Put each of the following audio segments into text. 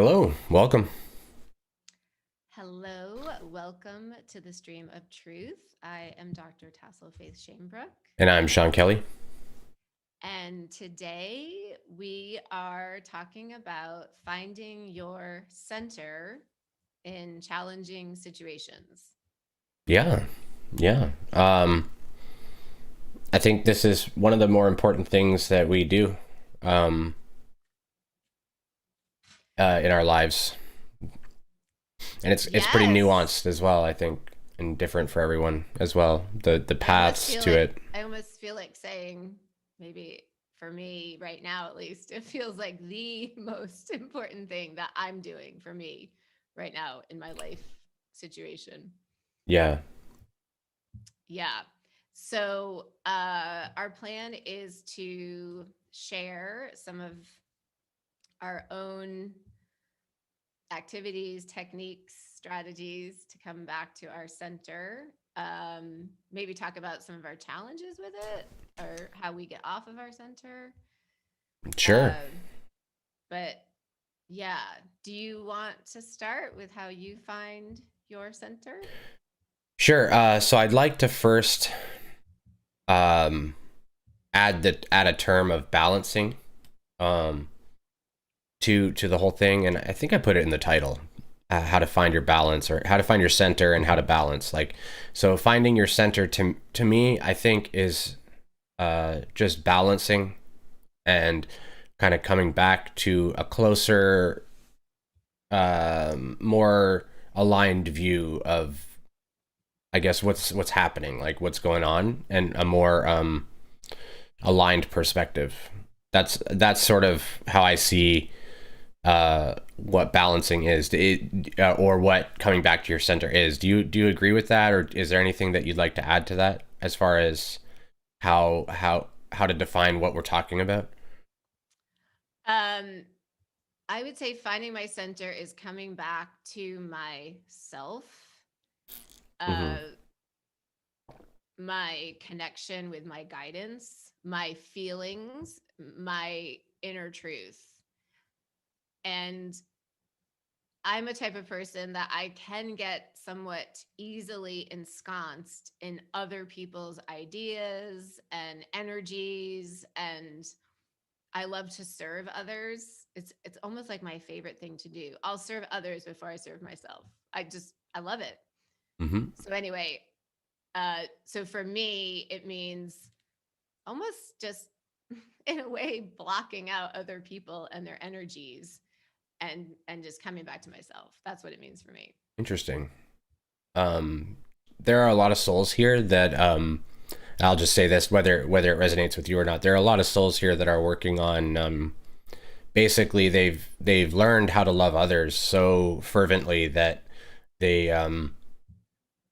Hello, welcome. Hello, welcome to the Stream of Truth. I am Dr. Tassel Faith Shamebrook, And I'm Sean Kelly. and today we are talking about finding your center in challenging situations. Yeah, yeah. I think this is one of the more important things that we do um, in our lives, and it's pretty Yes, nuanced as well. I think, and different for everyone as well. The paths to it. I almost feel like saying, maybe for me right now at least, it feels like the most important thing that I'm doing for me right now in my life situation. Yeah, Yeah. So, our plan is to share some of our own activities, techniques, strategies to come back to our center. Maybe talk about some of our challenges with it or how we get off of our center. sure, Um, but yeah, do you want to start with how you find your center? sure. So I'd like to first um, add a term of balancing um, to the whole thing, and I think I put it in the title. How to find your balance, or how to find your center and how to balance, like, so finding your center to me, I think, is just balancing and kind of coming back to a closer, more aligned view of, I guess, what's happening, like what's going on, and a more aligned perspective. That's sort of how I see what balancing is, or what coming back to your center is. Do you agree with that, or is there anything that you'd like to add to that as far as how to define what we're talking about? Um, I would say finding my center is coming back to myself, Mm-hmm. uh, my connection with my guidance, my feelings, my inner truth. And I'm a type of person that I can get somewhat easily ensconced in other people's ideas and energies, and I love to serve others. It's almost like my favorite thing to do. I'll serve others before I serve myself. I love it. Mm-hmm. So anyway, so for me it means almost just in a way blocking out other people and their energies and just coming back to myself. That's what it means for me. Interesting. um there are a lot of souls here that I'll just say this, whether it resonates with you or not, there are a lot of souls here that are working on, basically they've learned how to love others so fervently that they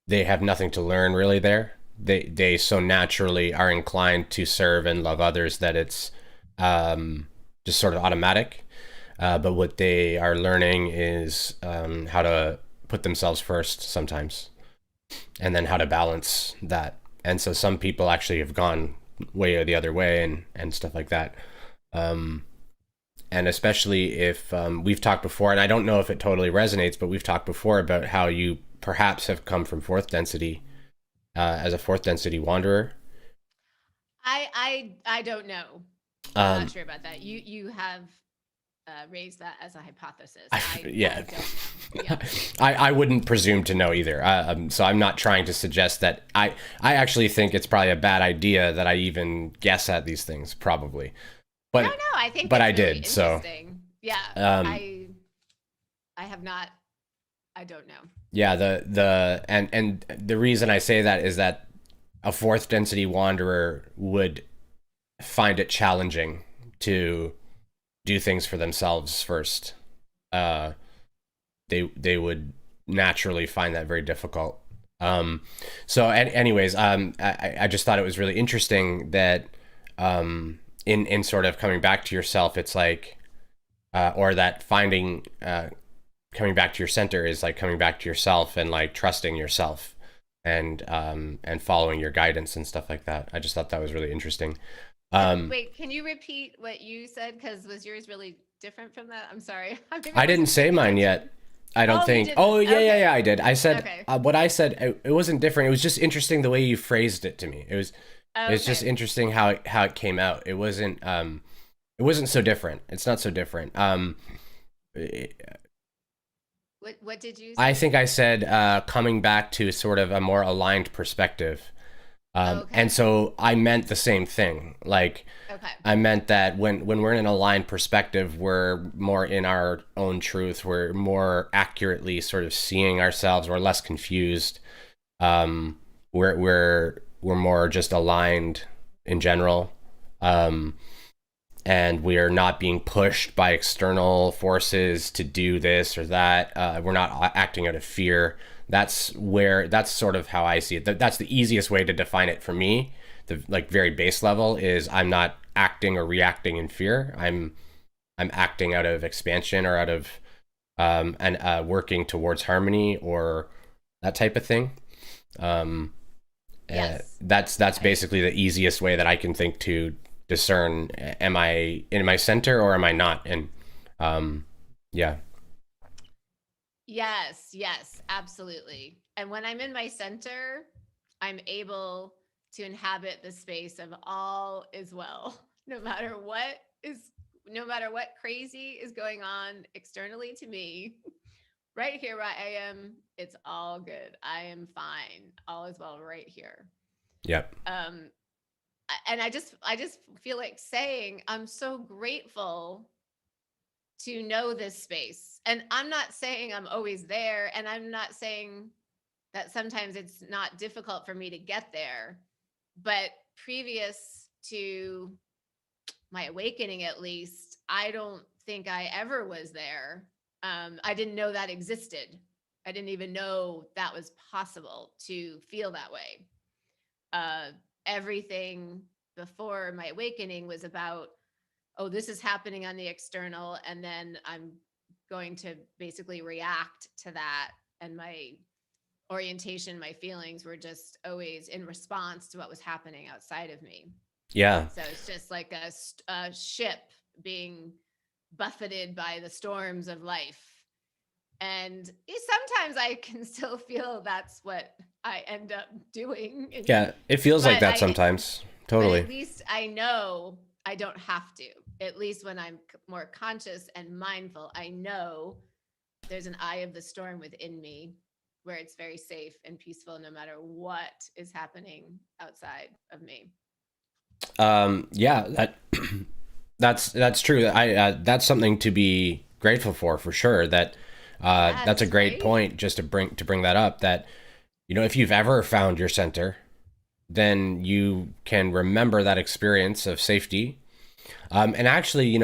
they have nothing to learn really there. They so naturally are inclined to serve and love others that it's just sort of automatic. But what they are learning is how to put themselves first sometimes, and then how to balance that. And so some people actually have gone way the other way, and stuff like that. Um, and especially if we've talked before, and I don't know if it totally resonates, but we've talked before about how you perhaps have come from fourth density, as a fourth density wanderer. I don't know. I'm not Um, sure about that. You have raised that as a hypothesis. I yeah, don't know. Yeah. I wouldn't presume to know either. So I'm not trying to suggest that. I actually think it's probably a bad idea that I even guess at these things, probably. No, But no, I think but it's I really did. So interesting. Yeah. um, I have not. I don't know. yeah, and the reason I say that is that a fourth density wanderer would find it challenging to do things for themselves first. Uh, they would naturally find that very difficult. Anyways, I just thought it was really interesting that, in sort of coming back to yourself, it's like, or that finding, coming back to your center is like coming back to yourself and like trusting yourself, and following your guidance and stuff like that. I just thought that was really interesting. And Um, wait, can you repeat what you said? Because was yours really? different from that? I'm sorry. Maybe I I didn't wasn't say paying mine attention. yet. I don't Oh, you think. didn't. Oh, yeah, yeah, Okay. yeah, I did. I said Okay. what I said. It wasn't different. It was just interesting the way you phrased it to me. It was just Okay. interesting how it came out. It wasn't so different. It's not so different. What did you I say? think I said coming back to sort of a more aligned perspective. And Okay. so I meant the same thing. Like Okay. I meant that when we're in an aligned perspective, we're more in our own truth. We're more accurately sort of seeing ourselves. We're less confused. Um, we're more just aligned in general. Um, and we are not being pushed by external forces to do this or that. We're not acting out of fear. That's sort of how I see it. That's the easiest way to define it for me. The like very base level is I'm not acting or reacting in fear. I'm acting out of expansion or out of and working towards harmony or that type of thing. Um, Yes. that's I basically the easiest way that I can think to discern am I in my center or am I not? And um, yeah, Yes, yes, absolutely. And when I'm in my center, I'm able to inhabit the space of all is well, no matter what is, no matter what crazy is going on externally to me. Right here, where I am, it's all good. I am fine. All is well right here. yep, Um, and I just feel like saying I'm so grateful to know this space. And I'm not saying I'm always there, and I'm not saying that sometimes it's not difficult for me to get there. But previous to my awakening, at least, I don't think I ever was there. I didn't know that existed. I didn't even know that was possible to feel that way. Uh, Everything before my awakening was about, oh, this is happening on the external, and then I'm going to basically react to that. And my orientation, my feelings were just always in response to what was happening outside of me. yeah, So it's just like a ship being buffeted by the storms of life. And sometimes I can still feel that's what I end up doing. yeah. It feels like But that I, sometimes. but Totally. at least I know I don't have to. At least when I'm more conscious and mindful, I know there's an eye of the storm within me where it's very safe and peaceful no matter what is happening outside of me. Yeah, that's true. I That's something to be grateful for sure. That that's a Yes, great right? point. Just to bring that up. That if you've ever found your center, then you can remember that experience of safety. And actually,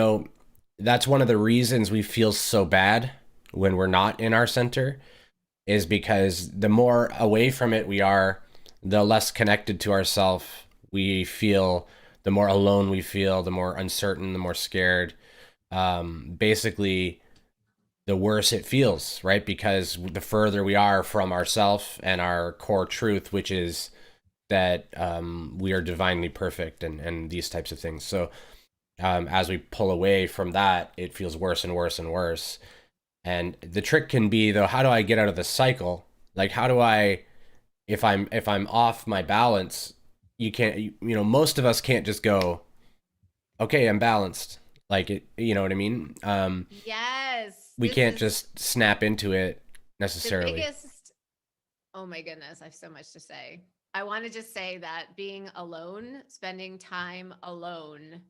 that's one of the reasons we feel so bad when we're not in our center is because the more away from it we are, the less connected to ourselves we feel, the more alone we feel, the more uncertain, the more scared. Basically, the worse it feels, right? Because the further we are from ourself and our core truth, which is that we are divinely perfect and these types of things. So as we pull away from that, it feels worse and worse and worse. And the trick can be though, how do I get out of the cycle? Like how do I, if I'm off my balance, you can't, most of us can't just go, okay, I'm balanced. Like it, you know what I mean? Yes, We this can't is just snap into it the necessarily. biggest. Oh my goodness, I have so much to say. I want to just say that being alone, spending time alone,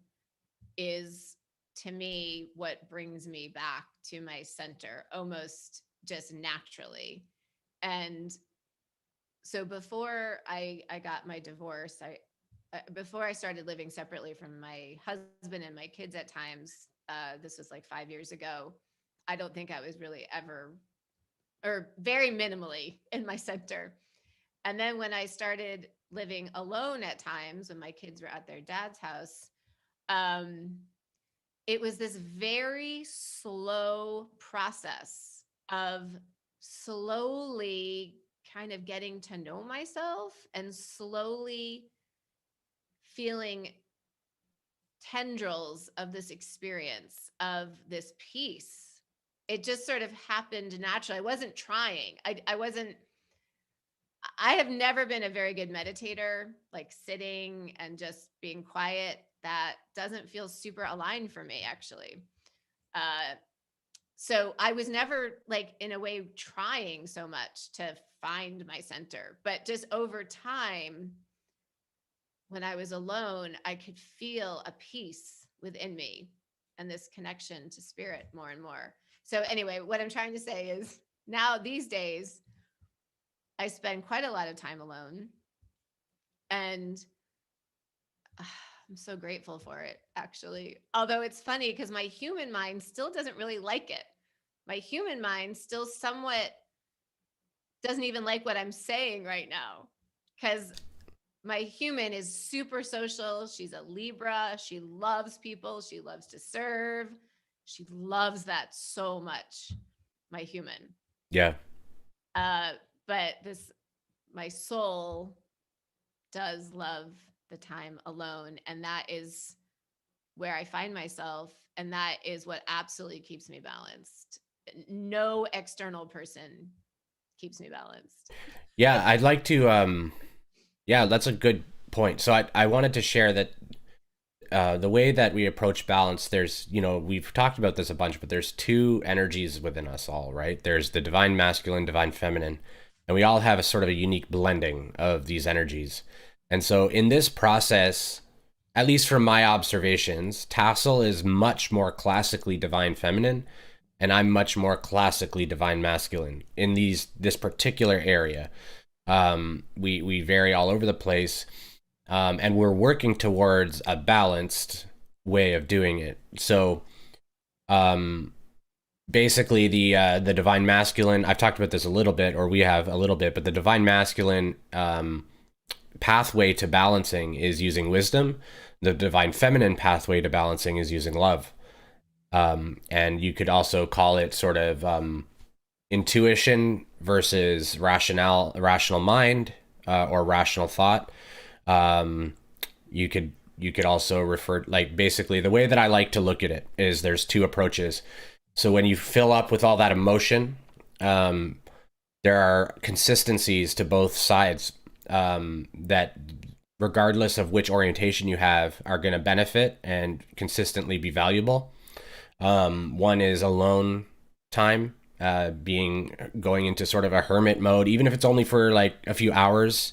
is to me what brings me back to my center almost just naturally. And so before I got my divorce, I before I started living separately from my husband and my kids at times, this was like 5 years ago. I don't think I was really ever, or very minimally, in my center. And then when I started living alone at times, when my kids were at their dad's house, um, it was this very slow process of slowly kind of getting to know myself and slowly feeling tendrils of this experience of this peace. It just sort of happened naturally. I wasn't trying. I wasn't, I have never been a very good meditator, like sitting and just being quiet. That doesn't feel super aligned for me, actually. Uh, so I was never like in a way trying so much to find my center, but just over time, when I was alone, I could feel a peace within me and this connection to spirit more and more. So, anyway, what I'm trying to say is now these days, I spend quite a lot of time alone. And I'm so grateful for it, actually. Although it's funny because my human mind still doesn't really like it. My human mind still somewhat doesn't even like what I'm saying right now because my human is super social. She's a Libra. She loves people. She loves to serve. She loves that so much, my human. Yeah. Uh, but my soul does love the time alone. And that is where I find myself. And that is what absolutely keeps me balanced. No external person keeps me balanced. Yeah, I'd like to yeah, that's a good point. So I wanted to share that the way that we approach balance, there's, we've talked about this a bunch, but there's two energies within us all, right? There's the divine masculine, divine feminine, and we all have a sort of a unique blending of these energies. And so in this process, at least from my observations, Tassel is much more classically divine feminine, and I'm much more classically divine masculine in this particular area. We vary all over the place, and we're working towards a balanced way of doing it. So, basically, the divine masculine. I've talked about this a little bit, or we have a little bit, but the divine masculine pathway to balancing is using wisdom. The divine feminine pathway to balancing is using love. And you could also call it sort of intuition versus rational mind, or rational thought. You could also refer, like, basically the way that I like to look at it is there's two approaches. So when you fill up with all that emotion, there are consistencies to both sides, that regardless of which orientation you have are going to benefit and consistently be valuable. One is alone time, going into sort of a hermit mode, even if it's only for like a few hours,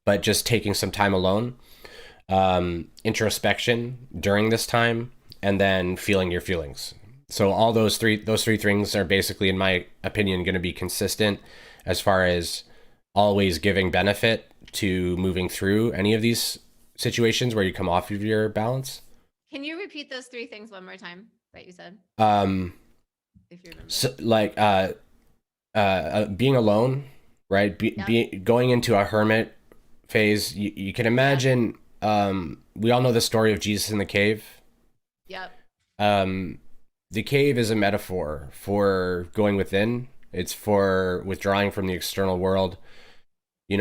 but just taking some time alone. Introspection during this time, and then feeling your feelings. So all those three things are basically, in my opinion, going to be consistent as far as always giving benefit to moving through any of these situations where you come off of your balance. Can you repeat those three things one more time that you said? If you remember. So, like, being alone, right? Going into a hermit phase. You can imagine. We all know the story of Jesus in the cave. Yep. The cave is a metaphor for going within. It's for withdrawing from the external world. He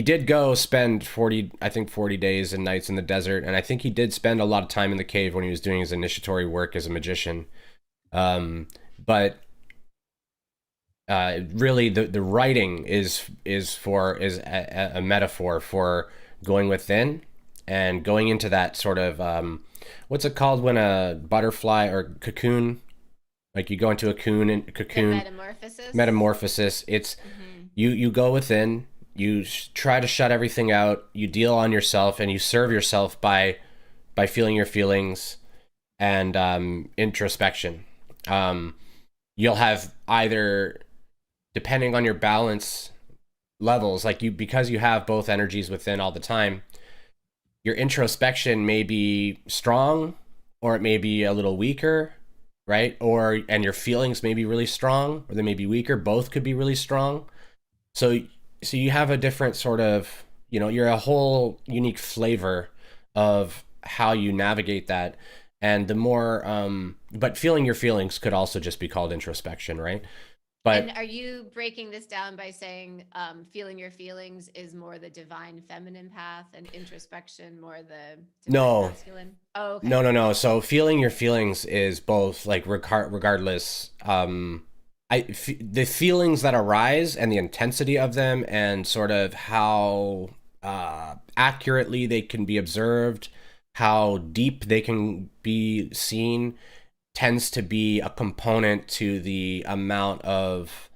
did go spend 40 days and nights in the desert, and I think he did spend a lot of time in the cave when he was doing his initiatory work as a magician. But really, the writing is a metaphor for going within and going into that sort of what's it called when a butterfly or cocoon, like you go into a cocoon. The metamorphosis. It's you go within, you try to shut everything out, you deal on yourself, and you serve yourself by feeling your feelings and introspection. You'll have either, depending on your balance levels, because you have both energies within all the time, your introspection may be strong or it may be a little weaker, right? And your feelings may be really strong or they may be weaker. Both could be really strong. So you have a different sort of, you're a whole unique flavor of how you navigate that. And the more, but feeling your feelings could also just be called introspection, right? But And are you breaking this down by saying feeling your feelings is more the divine feminine path and introspection more the divine no, masculine? Oh, okay. no. So feeling your feelings is both, like, regardless. The feelings that arise and the intensity of them and sort of how accurately they can be observed, how deep they can be seen, tends to be a component to the amount of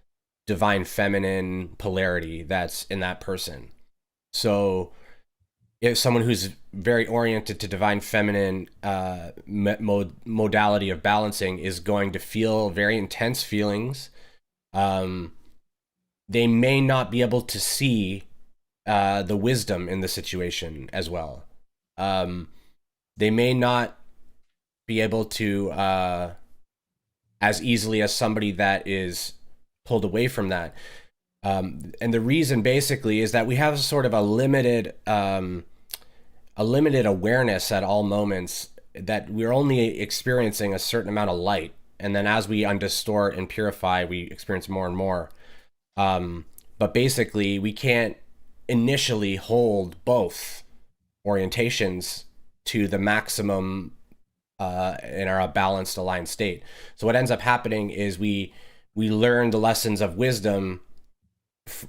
divine feminine polarity that's in that person. So if someone who's very oriented to divine feminine modality of balancing is going to feel very intense feelings, um, they may not be able to see the wisdom in the situation as well. Um, they may not be able to, as easily as somebody that is pulled away from that. And the reason basically is that we have sort of a limited awareness at all moments, that we're only experiencing a certain amount of light, and then as we undistort and purify, we experience more and more. But basically, we can't initially hold both orientations to the maximum in our balanced, aligned state. So what ends up happening is we learn the lessons of wisdom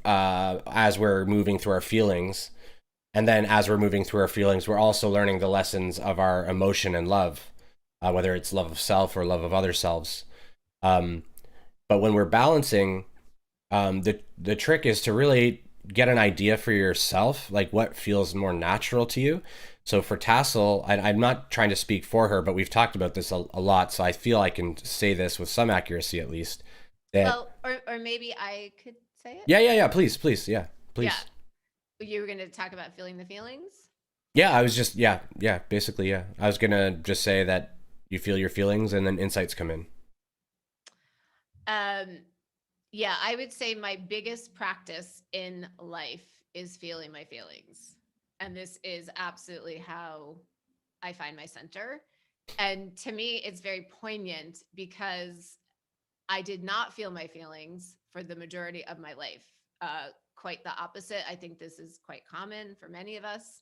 as we're moving through our feelings, and then as we're moving through our feelings, we're also learning the lessons of our emotion and love, whether it's love of self or love of other selves. Um, but when we're balancing, the trick is to really get an idea for yourself, like what feels more natural to you. So for Tassel, I'm not trying to speak for her, but we've talked about this a lot, so I feel I can say this with some accuracy at least. That Well, or maybe I could say it. yeah, please, yeah, Yeah. please. You were going to talk about feeling the feelings? Yeah, I was just basically yeah. I was gonna just say that you feel your feelings and then insights come in. Um, yeah, I would say my biggest practice in life is feeling my feelings. And this is absolutely how I find my center. And to me, it's very poignant because I did not feel my feelings for the majority of my life. Quite the opposite. I think this is quite common for many of us.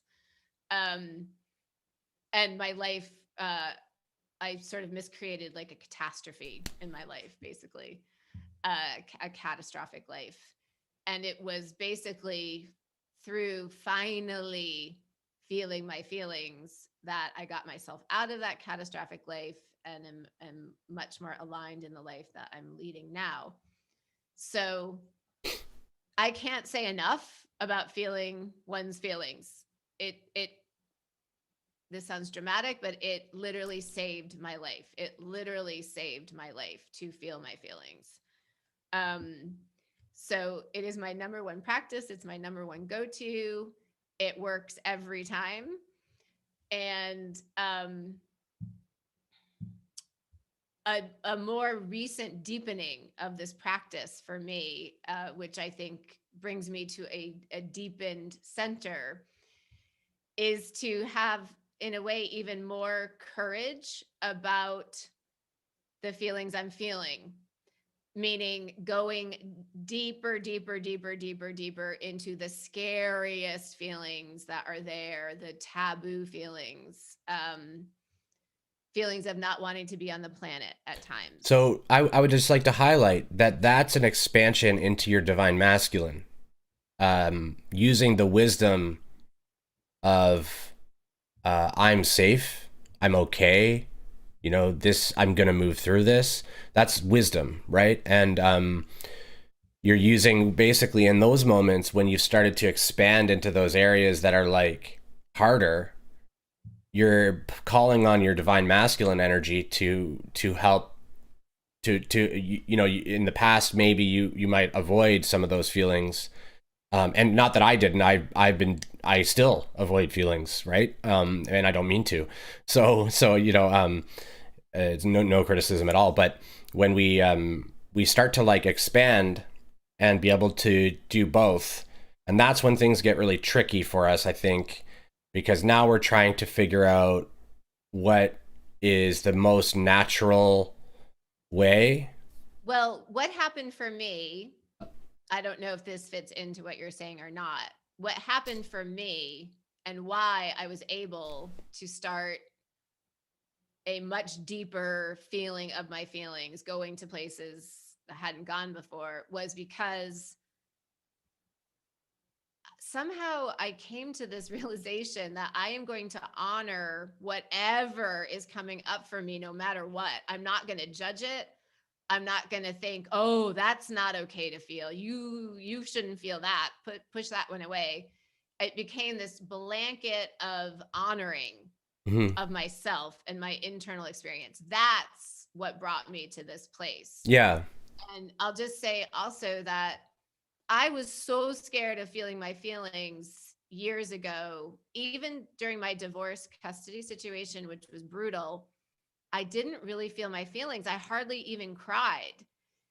Um, and my life, I sort of miscreated like a catastrophe in my life, basically, a catastrophic life. And it was basically through finally feeling my feelings that I got myself out of that catastrophic life and am much more aligned in the life that I'm leading now. So I can't say enough about feeling one's feelings. It this sounds dramatic, but it literally saved my life. It literally saved my life to feel my feelings. Um, so it is my number one practice. It's my number one go-to. It works every time. And a more recent deepening of this practice for me, which I think brings me to a deepened center, is to have, in a way, even more courage about the feelings I'm feeling, meaning going deeper, deeper, deeper, deeper, deeper into the scariest feelings that are there, the taboo feelings, feelings of not wanting to be on the planet at times. So I would just like to highlight that that's an expansion into your divine masculine, using the wisdom of I'm safe, I'm okay, this, I'm gonna move through this. That's wisdom, right? And you're using, basically, in those moments when you started to expand into those areas that are like harder, you're calling on your divine masculine energy to help to in the past maybe you might avoid some of those feelings, and not that I didn't. I still avoid feelings, right? And I don't mean to. So it's no criticism at all. But when we start to like expand and be able to do both, and that's when things get really tricky for us, I think, because now we're trying to figure out what is the most natural way Well, what happened for me, I don't know if this fits into what you're saying or not. What happened for me and why I was able to start a much deeper feeling of my feelings, going to places I hadn't gone before, was because somehow I came to this realization that I am going to honor whatever is coming up for me, no matter what. I'm not going to judge it. I'm not going to think, oh, that's not okay to feel. You shouldn't feel that. Push that one away. It became this blanket of honoring Hmm. of myself and my internal experience. That's what brought me to this place. Yeah. And I'll just say also that I was so scared of feeling my feelings years ago, even during my divorce custody situation, which was brutal. I didn't really feel my feelings. I hardly even cried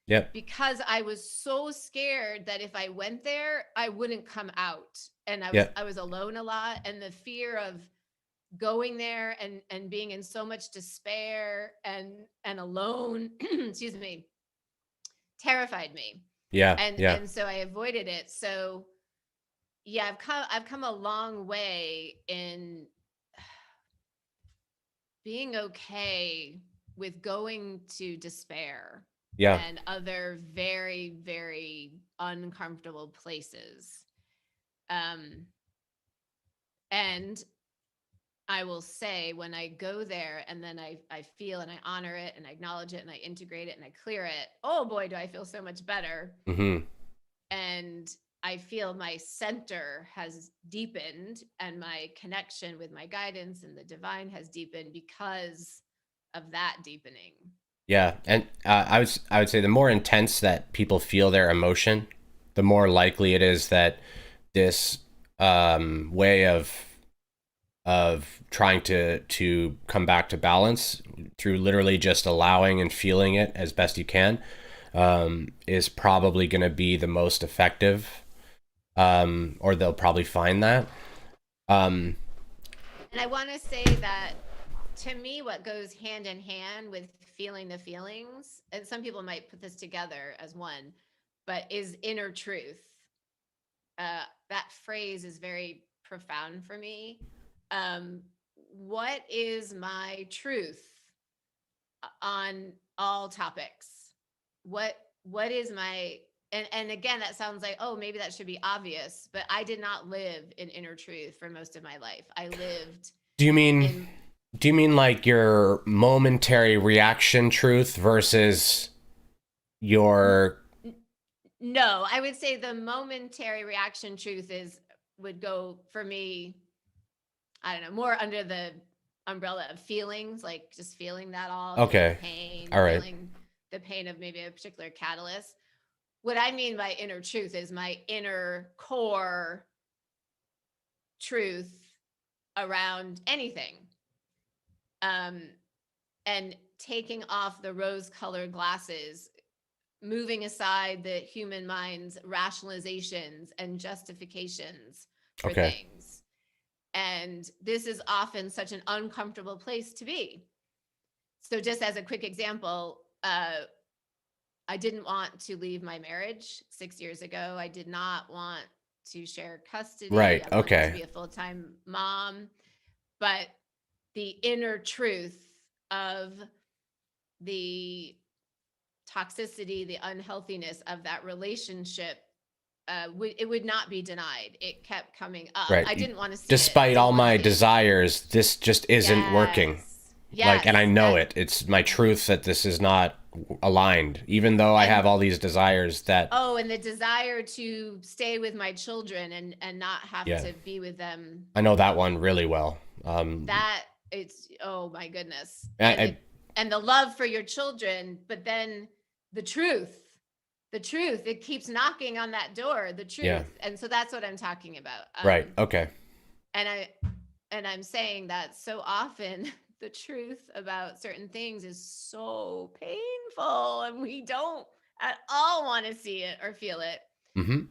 Yep. because I was so scared that if I went there, I wouldn't come out. And I was Yep. I was alone a lot, and the fear of going there and being in so much despair and alone, excuse me, terrified me. Yeah. And Yeah. and so I avoided it. So yeah, I've come a long way in being okay with going to despair Yeah. and other very, very uncomfortable places. Um, and I will say when I go there and then I feel and I honor it and I acknowledge it and I integrate it and I clear it, oh boy, do I feel so much better. Hmm. And I feel my center has deepened and my connection with my guidance and the divine has deepened because of that deepening. Yeah. And I would say the more intense that people feel their emotion, the more likely it is that this way of trying to come back to balance through literally just allowing and feeling it as best you can is probably going to be the most effective, or they'll probably find that. Um, And I want to say that to me, what goes hand in hand with feeling the feelings, and some people might put this together as one, but is inner truth. That phrase is very profound for me. What is my truth on all topics? What is my and again that sounds like, oh, maybe that should be obvious, but I did not live in inner truth for most of my life. I lived do you mean in do you mean like your momentary reaction truth versus your no, I would say the momentary reaction truth is would go for me, I don't know, more under the umbrella of feelings, like just feeling that all, feeling okay, pain, all right, feeling the pain of maybe a particular catalyst. What I mean by inner truth is my inner core truth around anything. Um, and taking off the rose colored glasses, moving aside the human mind's rationalizations and justifications for okay, things. And this is often such an uncomfortable place to be. So, just as a quick example, I didn't want to leave my marriage 6 years ago. I did not want to share custody. right, I wanted to okay, be a full time mom. But the inner truth of the toxicity, the unhealthiness of that relationship, it would not be denied. It kept coming up. I right. didn't want to see it. I Despite didn't all want to my see it. desires, this just isn't working. Yes. Like, and I Yes. know it. It's my truth that this is not aligned, even though I have And all these desires that, oh, and the desire to stay with my children and not have yeah, to be with them. I know that one really well. That it's, oh my goodness. I And the love for your children, but then the truth, it keeps knocking on that door, the yeah, truth. And so that's what I'm talking about. right, okay, And I'm saying that so often the truth about certain things is so painful and we don't at all want to see it or feel it. mm-hmm,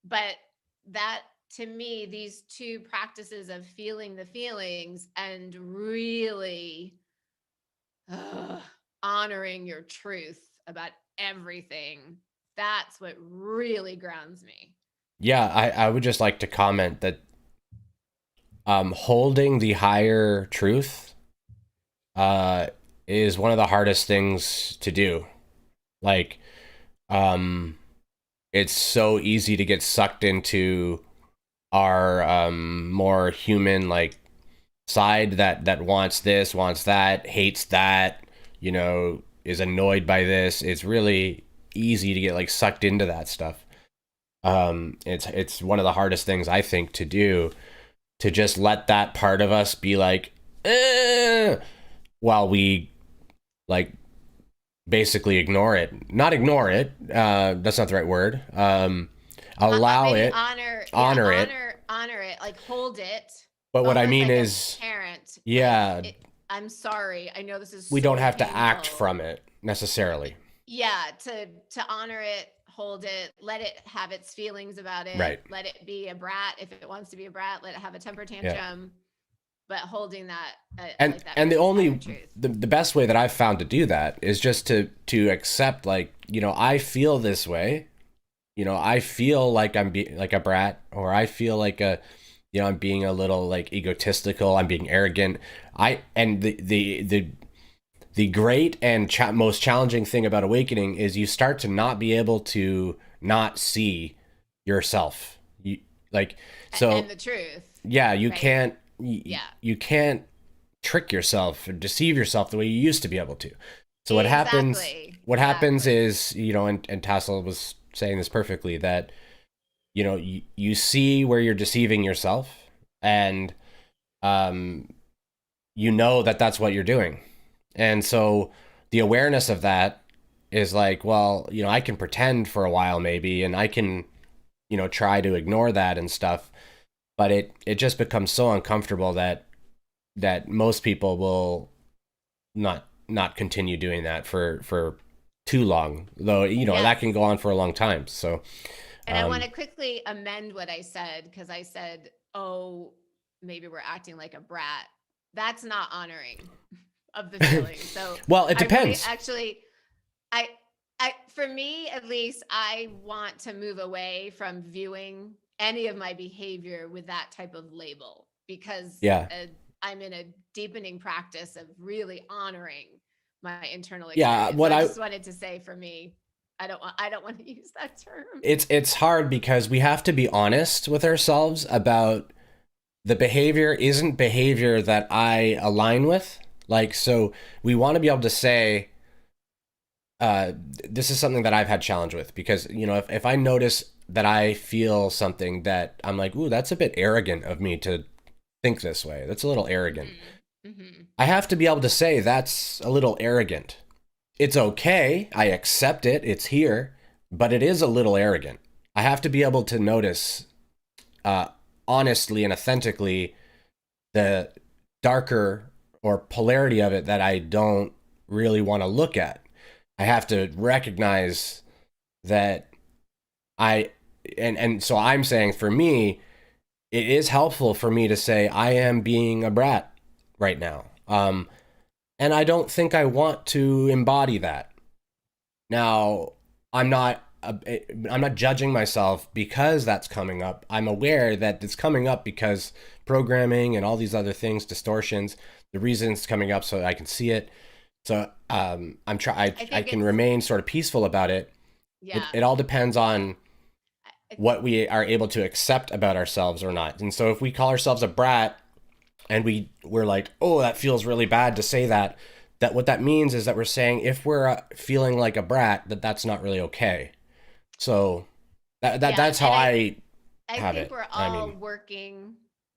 But that, to me, these two practices of feeling the feelings and really uh, honoring your truth about everything. That's what really grounds me. Yeah, I would just like to comment that holding the higher truth uh, is one of the hardest things to do. Like, um, it's so easy to get sucked into our more human like side that wants this, wants that, hates that, you know, is annoyed by this. It's really easy to get like sucked into that stuff. It's one of the hardest things I think to do, to just let that part of us be like, while we like basically ignore it. Not ignore it. That's not the right word. Allow Maybe it, honor it. honor it, like hold it, But what I almost mean like a is, parent. Like, yeah, I'm sorry. I know this is we don't so have to act painful. from it necessarily. Yeah, to honor it, hold it, let it have its feelings about it, Right. let it be a brat if it wants to be a brat, let it have a temper Yeah. tantrum, but holding that, I And like that and the phrase, higher only truth. the best way that I've found to do that is just to accept, like, you know, I feel this way. You know, I feel like like a brat, or I feel like you know, I'm being a little like egotistical, I'm being arrogant. And the great and most challenging thing about awakening is you start to not be able to not see yourself. You like, And so the truth, yeah, you right? can't Yeah, you can't trick yourself or deceive yourself the way you used to be able to. So exactly, what happens exactly. is, you know, and Tassel was saying this perfectly, that, you know, you see where you're deceiving yourself, and um you know that that's what you're doing. And so the awareness of that is like, well, you know, I can pretend for a while maybe, and I can, you know, try to ignore that and stuff, but it just becomes so uncomfortable that most people will not continue doing that for too long, though, you know, that can Yes. go on for a long time. So And I want um to quickly amend what I said, because I said, oh, maybe we're acting like a brat. That's not honoring of the feeling. So well, it I really depends. actually, I, for me at least, I want to move away from viewing any of my behavior with that type of label, because Yeah. I'm in a deepening practice of really honoring my internal Yeah, experience. So what I I just wanted to say, for me, I don't want to use that term. it's hard because we have to be honest with ourselves about the behavior isn't behavior that I align with. Like, so we want to be able to say, uh, this is something that I've had challenge with, because, you know, if I notice that I feel something that I'm like, ooh, that's a bit arrogant of me to think this way. That's a little arrogant. Mm-hmm. Mm-hmm. I have to be able to say that's a little arrogant. It's okay. I accept it. It's here, but it is a little arrogant. I have to be able to notice, uh, honestly and authentically, the darker or polarity of it that I don't really want to look at. I have to recognize that I and so I'm saying, for me, it is helpful for me to say I am being a brat right now. And I don't think I want to embody that. Now, I'm not I'm not judging myself because that's coming up. I'm aware that it's coming up because programming and all these other things, distortions, the reason it's coming up so I can see it. So I I think can it's, remain sort of peaceful about it. yeah. It all depends on I, what we are able to accept about ourselves or not. And so if we call ourselves a brat, and we're like, oh, that feels really bad to say that, that what that means is that we're saying, if we're feeling like a brat, that that's not really okay. So yeah. that's how And I I have think it. we're I all mean, working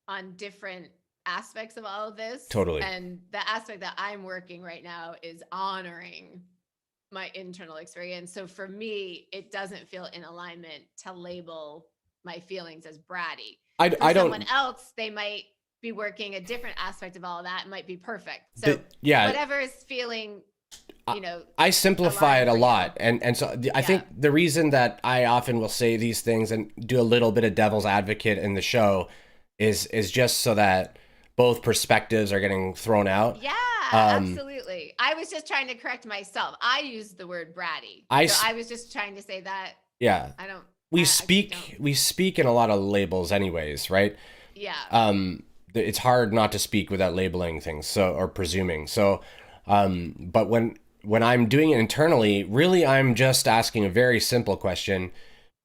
on different aspects of all of this. totally. And the aspect that I'm working right now is honoring my internal experience. So for me, it doesn't feel in alignment to label my feelings as bratty. For I someone don't else, they might be working a different aspect of all of that. It might be perfect. So yeah, whatever is feeling, I, you know, I simplify it aligned a for you. lot, and so I Yeah. think the reason that I often will say these things and do a little bit of devil's advocate in the show is just so that both perspectives are getting thrown out. Yeah, Um, absolutely. I was just trying to correct myself. I used the word bratty. I So I was just trying to say that yeah, I don't, we I actually don't. speak in a lot of labels, anyways, right? Yeah. It's hard not to speak without labeling things, so or presuming. So, but when I'm doing it internally, really, I'm just asking a very simple question: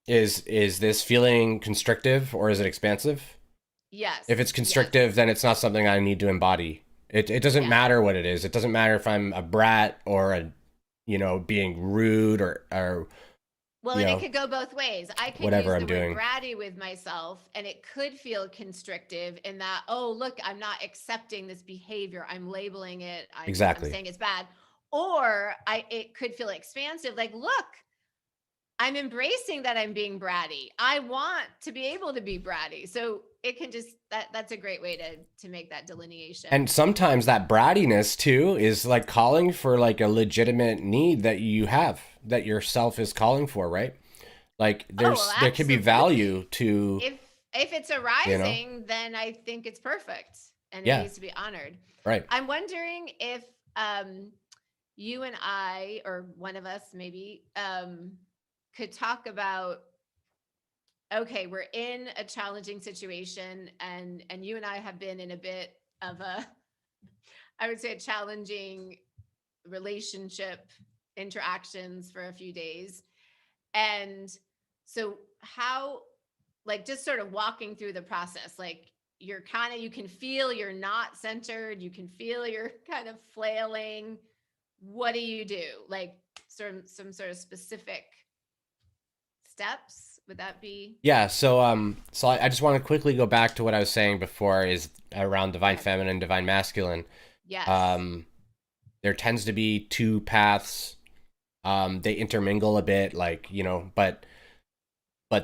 is this feeling constrictive or is it expansive? If it's Yes. constrictive, Yes. then it's not something I need to embody. It doesn't Yeah. matter what it is. It doesn't matter if I'm a brat or a, being rude or Well, you and it know, could go both ways. I could whatever use I'm the word doing. bratty with myself, and it could feel constrictive in that, oh, look, I'm not accepting this behavior. I'm labeling it. I'm Exactly. saying it's bad. Or it could feel expansive, like, look, I'm embracing that I'm being bratty. I want to be able to be bratty. So it can just that's a great way to make that And delineation. sometimes that brattiness too is like calling for like a legitimate need that you have, that yourself is calling for, right? Like Oh, well, there could be value absolutely. to, If it's you know, arising, then I think it's perfect and it yeah, needs to be honored. right. I'm wondering if you and I, or one of us maybe, could talk about, okay, we're in a challenging situation, and you and I have been in a bit of a, I would say, a challenging relationship interactions for a few days. And so how, like, just sort of walking through the process, like, you're kind of, you can feel you're not centered, you can feel you're kind of flailing. What do you do? Like, some sort of specific steps, would that be? Yeah, so I just want to quickly go back to what I was saying before is around divine Yeah. feminine, divine masculine. Yes. Um, there tends to be two paths. They intermingle a bit, like, but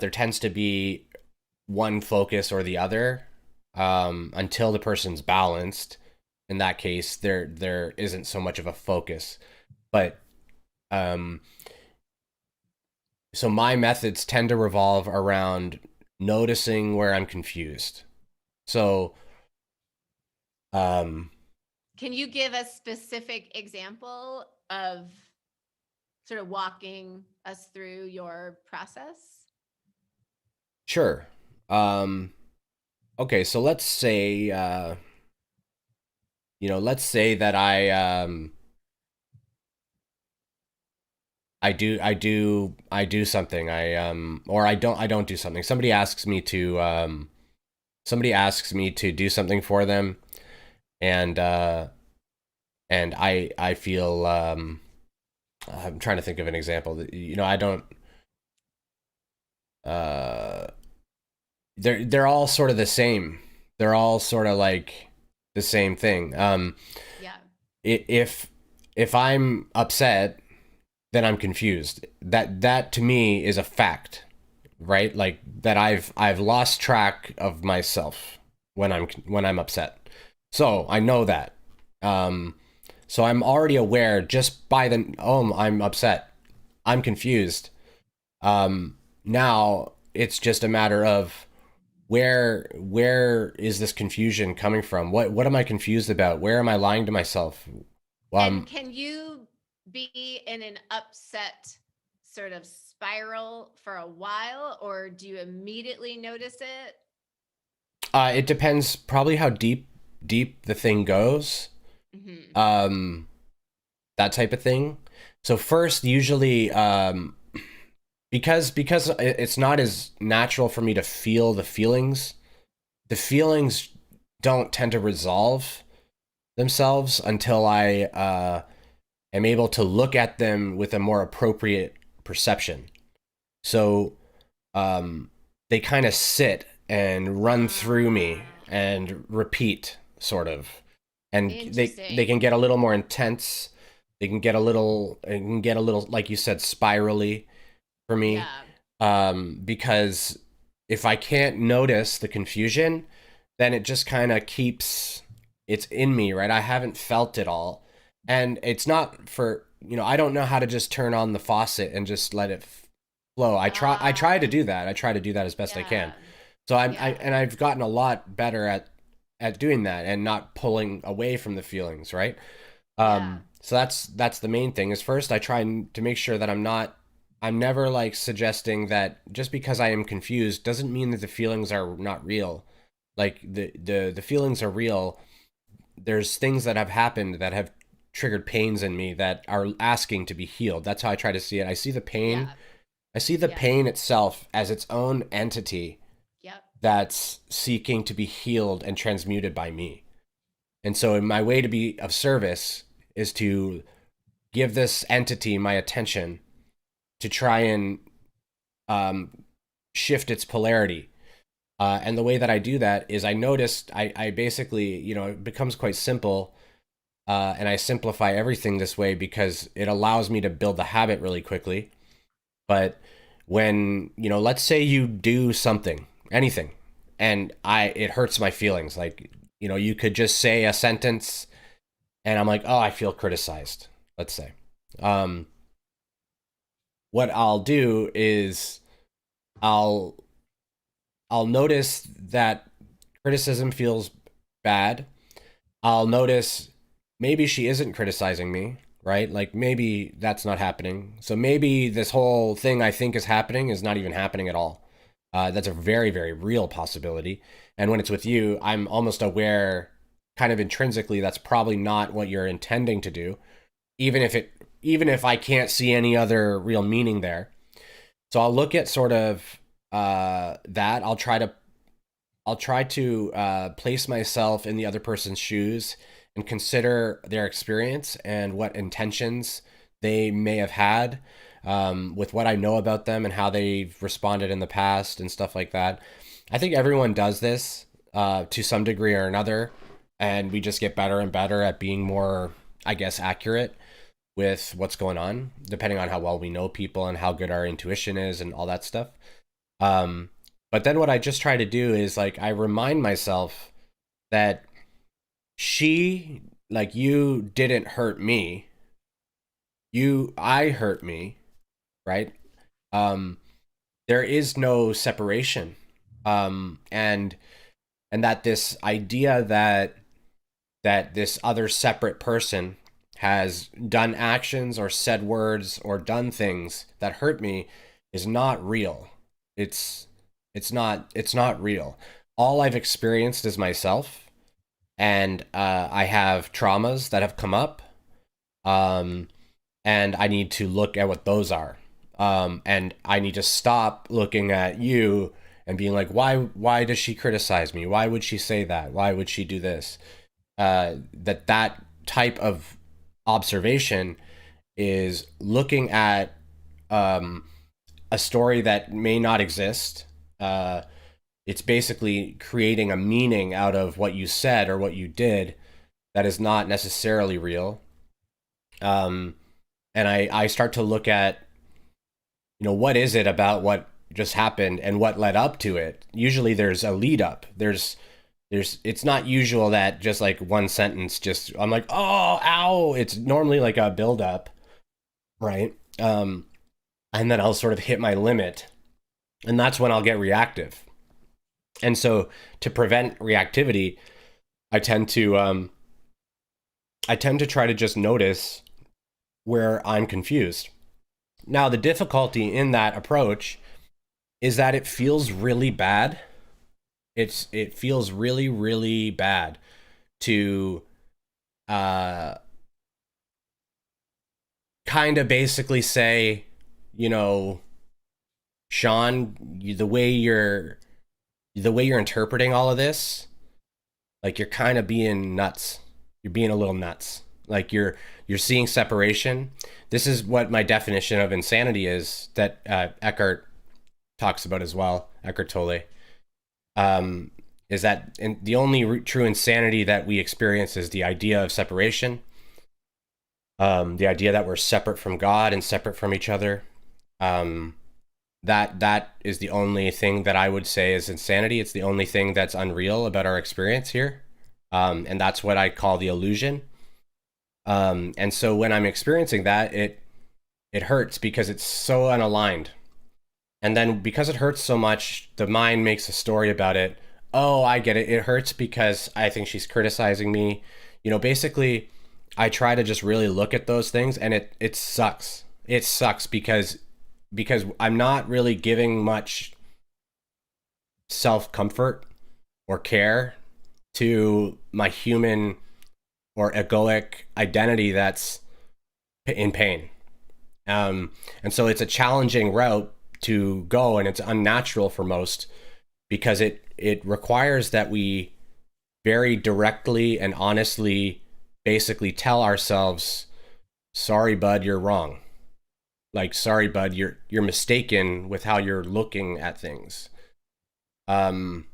there tends to be one focus or the other, until the person's balanced. In that case, there isn't so much of a focus. But um, so my methods tend to revolve around noticing where I'm confused. So um, Can you give a specific example of sort of walking us through your process? sure. Um, okay, so let's say that I do something. Or I don't do something. Somebody asks me to do something for them, and I feel, I'm trying to think of an example that, I don't, uh they're all sort of the same. They're all sort of like the same thing. Yeah. If I'm upset, then I'm confused. That to me is a fact, right? Like that I've lost track of myself when I'm upset. So I know that. Um, so I'm already aware just by the, oh, I'm upset. I'm confused. Now it's just a matter of where is this confusion coming from? What am I confused about? Where am I lying to myself? And Um, can you be in an upset sort of spiral for a while, or do you immediately notice it? it depends probably how deep the thing goes. Hmm. Um, that type of thing. So first, usually, because it's not as natural for me to feel the feelings. The feelings don't tend to resolve themselves until I am able to look at them with a more appropriate perception. So they kind of sit and run through me Ah, and repeat, sort of, and they can interesting. get a little more intense. It can get a little, like you said, spirally for me, Yeah. because if I can't notice the confusion, then it just kind of keeps, it's in me, right? I haven't felt it all, and it's not for, I don't know how to just turn on the faucet and just let it flow. I try to Ah, do that. I try to do that as best I can. yeah. So Yeah. I've gotten a lot better at doing that and not pulling away from the feelings, right? Yeah. So that's the main thing. Is first I try to make sure that I'm never like suggesting that just because I am confused doesn't mean that the feelings are not real. Like the feelings are real. There's things that have happened that have triggered pains in me that are asking to be healed. That's how I try to see it. Yeah. I see the Yeah. pain itself as its own entity Yep. that's seeking to be healed and transmuted by me. And so in my way to be of service is to give this entity my attention to try and um, shift its polarity. And the way that I do that is I noticed I basically, it becomes quite simple. And I simplify everything this way because it allows me to build the habit really quickly. But when, let's say you do something, anything, and it hurts my feelings. Like, you could just say a sentence and I'm like, oh, I feel criticized, let's say. Um, what I'll do is I'll I'll notice that criticism feels bad. I'll notice maybe she isn't criticizing me, right? Like maybe that's not happening. So maybe this whole thing I think is happening is not even happening at all. That's a very, very real possibility. And when it's with you, I'm almost aware, kind of intrinsically, that's probably not what you're intending to do, even if it, even if I can't see any other real meaning there. So I'll look at sort of that. I'll try to place myself in the other person's shoes and consider their experience and what intentions they may have had with what I know about them and how they've responded in the past and stuff like that. I think everyone does this to some degree or another, and we just get better and better at being more, I guess, accurate with what's going on, depending on how well we know people and how good our intuition is and all that stuff. Um, but then what I just try to do is like I remind myself that she, like, you didn't hurt me. I hurt me, right? Um, there is no separation. And that this idea that this other separate person has done actions or said words or done things that hurt me is not real. It's it's not real. All I've experienced is myself, and I have traumas that have come up, um, and I need to look at what those are, and I need to stop looking at you and being like, why does she criticize me? Why would she say that? Why would she do this? That type of observation is looking at um, a story that may not exist. It's basically creating a meaning out of what you said or what you did that is not necessarily real. Um, and I start to look at, what is it about what just happened and what led up to it. Usually there's a lead up. It's not usual that just like one sentence just I'm like, oh, ow. It's normally like a build up, right? And then I'll sort of hit my limit, and that's when I'll get reactive. And so to prevent reactivity, I tend to try to just notice where I'm confused. Now, the difficulty in that approach is that it feels really bad. It feels really, really bad to uh kind of basically say, you know, Sean, the way you're interpreting all of this, like you're kind of being nuts. You're being a little nuts. Like you're seeing separation. This is what my definition of insanity is that Eckhart talks about as well. Eckhart Tolle, um, is that the only true insanity that we experience is the idea of separation, the idea that we're separate from God and separate from each other. Um, that is the only thing that I would say is insanity. It's the only thing that's unreal about our experience here, and that's what I call the illusion. And so when I'm experiencing that, it hurts because it's so unaligned. And then because it hurts so much, the mind makes a story about it Oh, I get it. It hurts because I think she's criticizing me. Basically, I try to just really look at those things, and it sucks. It sucks because I'm not really giving much self comfort or care to my human or egoic identity that's in pain. And so it's a challenging route to go, and it's unnatural for most because it requires that we very directly and honestly basically tell ourselves, sorry bud, you're wrong. Like, sorry bud, you're mistaken with how you're looking at things. um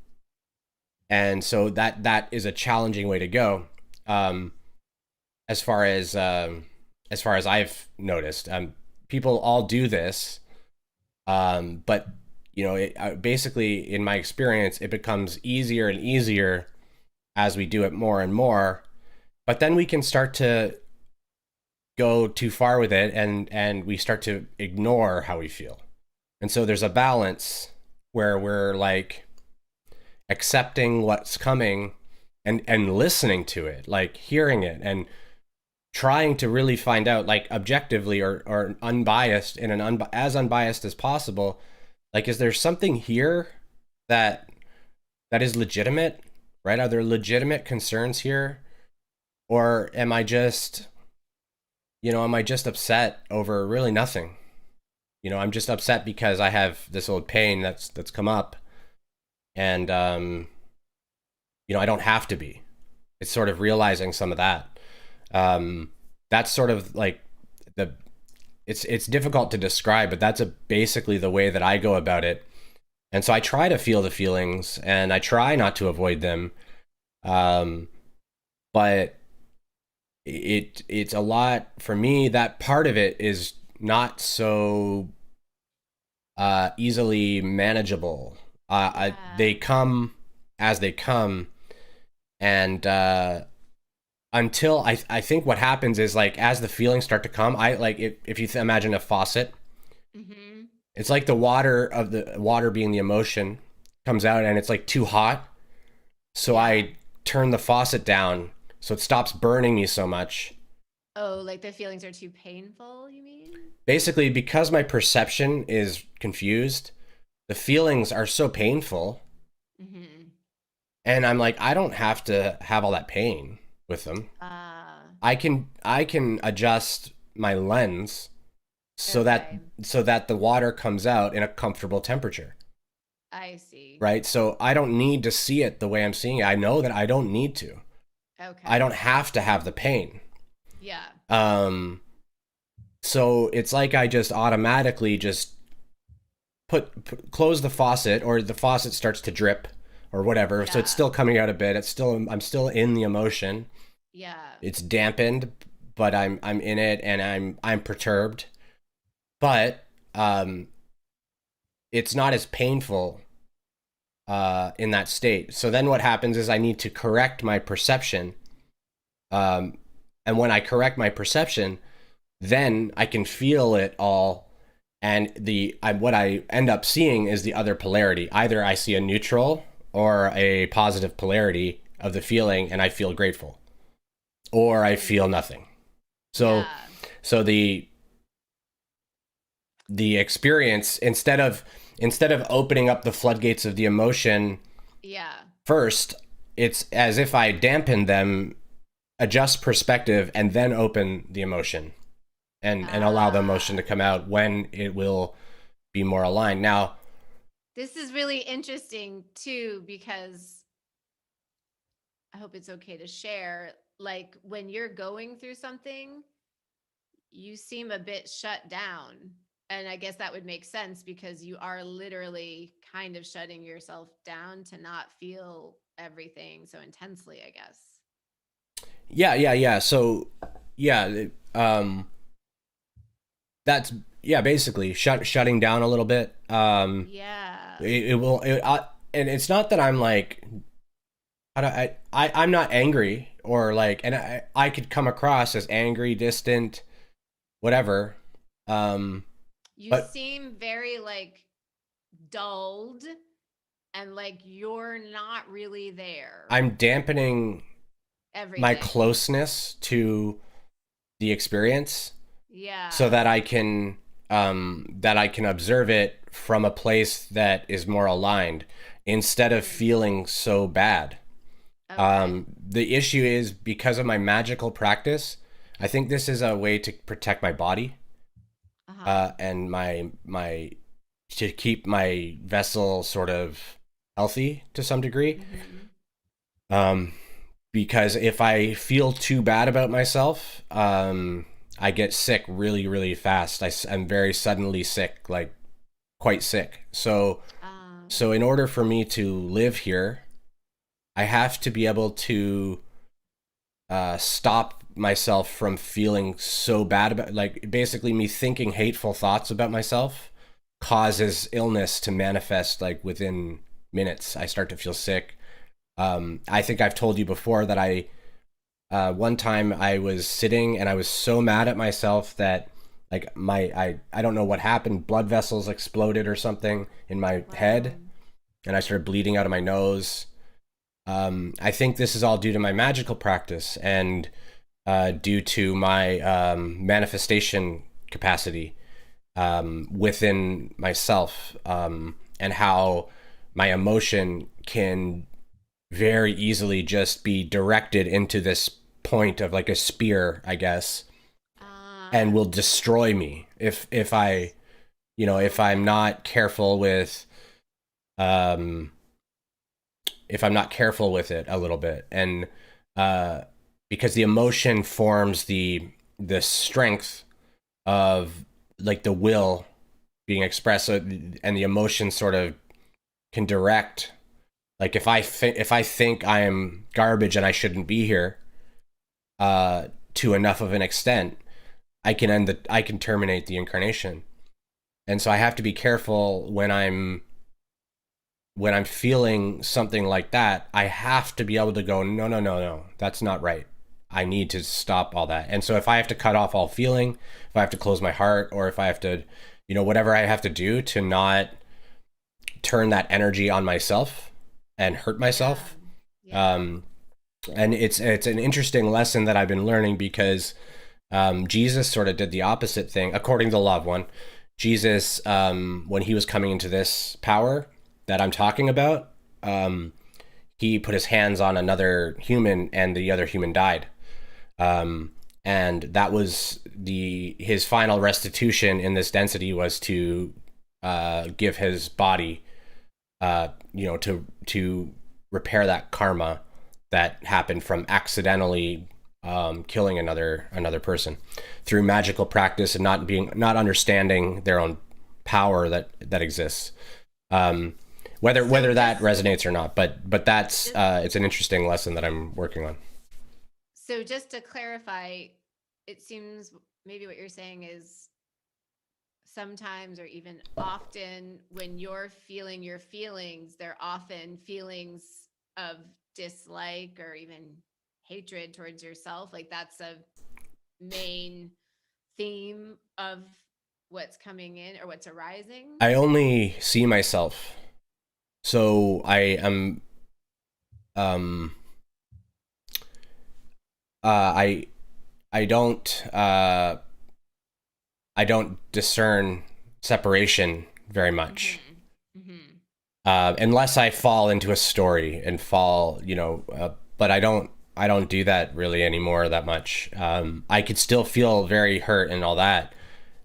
and so that is a challenging way to go. um as far as I've noticed, people all do this. But basically, in my experience, it becomes easier and easier as we do it more and more. But then we can start to go too far with it, and we start to ignore how we feel. And so there's a balance where we're like accepting what's coming and listening to it, like hearing it and trying to really find out, like, objectively or unbiased, in as unbiased as possible, like, is there something here that is legitimate, right? Are there legitimate concerns here, or am I just upset over really nothing? I'm just upset because I have this old pain that's come up, and I don't have to be. It's sort of realizing some of that. That's sort of like the it's difficult to describe, but that's basically the way that I go about it. And so I try to feel the feelings, and I try not to avoid them. Um, but it's a lot for me. That part of it is not so easily manageable. They Yeah. come as they come, and until I think what happens is, like, as the feelings start to come, I like if you imagine a faucet. Mm-hmm. It's like the water being the emotion comes out, and it's like too hot. So Yeah. I turn the faucet down so it stops burning me so much. Oh, like the feelings are too painful, you mean? Basically, because my perception is confused, the feelings are so painful, Mm-hmm. and I'm like, I don't have to have all that pain with them. I can adjust my lens so that Okay. the water comes out in a comfortable temperature. I see. Right? So I don't need to see it the way I'm seeing it. I know that I don't need to. I don't Okay. have to have the pain. Yeah. Um, so it's like I just automatically just close the faucet, or the faucet starts to drip or whatever. So it's Yeah. still coming out a bit. I'm still in the emotion. Yeah. It's dampened, but I'm in it, and I'm perturbed. But it's not as painful in that state. So then what happens is I need to correct my perception. Um, and when I correct my perception, then I can feel it all. And what I end up seeing is the other polarity. Either I see a neutral or a positive polarity of the feeling, and I feel grateful, or I feel Mm. nothing. So, Yeah. so the experience, instead of opening up the floodgates of the emotion Yeah. first, it's as if I dampen them, adjust perspective, and then open the emotion, and allow the emotion to Ah. come out when it will be more aligned. Now, This is really interesting too, because I hope it's okay to share. Like when you're going through something, you seem a bit shut down. And I guess that would make sense because you are literally kind of shutting yourself down to not feel everything so intensely, I guess. yeah. So, yeah, that's yeah, basically shutting down a little bit. Yeah. It will, and it's not that I'm like, I'm not angry, or like, and I could come across as angry, distant, whatever. Um, You but seem very like dulled and like you're not really there I'm dampening my everything. closeness to the experience so Yeah. that I can observe it from a place that is more aligned instead of Mm. feeling so bad. Okay. The issue is because of my magical practice, I think this is a way to protect my body, Uh-huh. and my to keep my vessel sort of healthy to some degree. Mm-hmm. Um, because if I feel too bad about myself, I get sick really, really fast. I'm very suddenly sick, like quite sick. So in order for me to live here, I have to be able to stop myself from feeling so bad about, like, basically me thinking hateful thoughts about myself causes illness to manifest like within minutes. I start to feel sick. I think I've told you before that one time I was sitting and I was so mad at myself that like I don't know what happened. Blood vessels exploded or something in my Wow. head, and I started bleeding out of my nose. I think this is all due to my magical practice and due to my manifestation capacity within myself, and how my emotion can very easily just be directed into this point of like a spear, I guess, and Uh, will destroy me if I, if I'm okay. not careful with um if I'm not careful with it a little bit. And uh because the emotion forms the strength of like the will being expressed, and the emotion sort of can direct, like if I think I am garbage and I shouldn't be here to enough of an extent, I can terminate the incarnation. And so I have to be careful when I'm feeling something like that. I have to be able to go, no, no, no, no, that's not right. I need to stop all that. And so if I have to cut off all feeling, if I have to close my heart, or if I have to, whatever I have to do to not turn that energy on myself and hurt Yeah. myself. Yeah. Um, and it's an interesting lesson that I've been learning because Jesus sort of did the opposite thing according to the law of one. Jesus, when he was coming into this power that I'm talking about, he put his hands on another human, and the other human died. Um, and that was his final restitution in this density, was to give his body, to repair that karma that happened from accidentally killing another person through magical practice and not understanding their own power that exists. Um, So whether that just resonates or not, but that's just it's an interesting lesson that I'm working on. so just to clarify, it seems maybe what you're saying is sometimes or even often when you're feeling your feelings, they're often feelings of dislike or even hatred towards yourself. Like that's a main theme of what's coming in or what's arising. I only see myself, so um uh, I I don't I don't discern separation very much, Mm-hmm. Mm-hmm. unless I fall into a story and fall, but I don't do that really anymore that much. I could still feel very hurt and all that,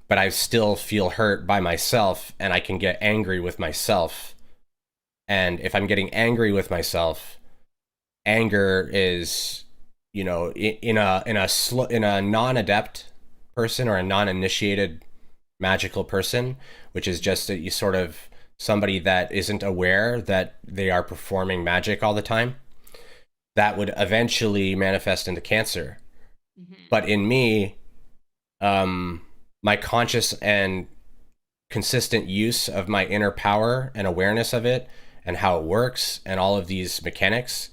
but I still feel hurt by myself, and I can get angry with myself. And if I'm getting angry with myself, anger is, in a non-adept person or a non-initiated magical person, which is just that you sort of somebody that isn't aware that they are performing magic all the time, that would eventually manifest into cancer. Mm-hmm. But in me, my conscious and consistent use of my inner power and awareness of it and how it works and all of these mechanics,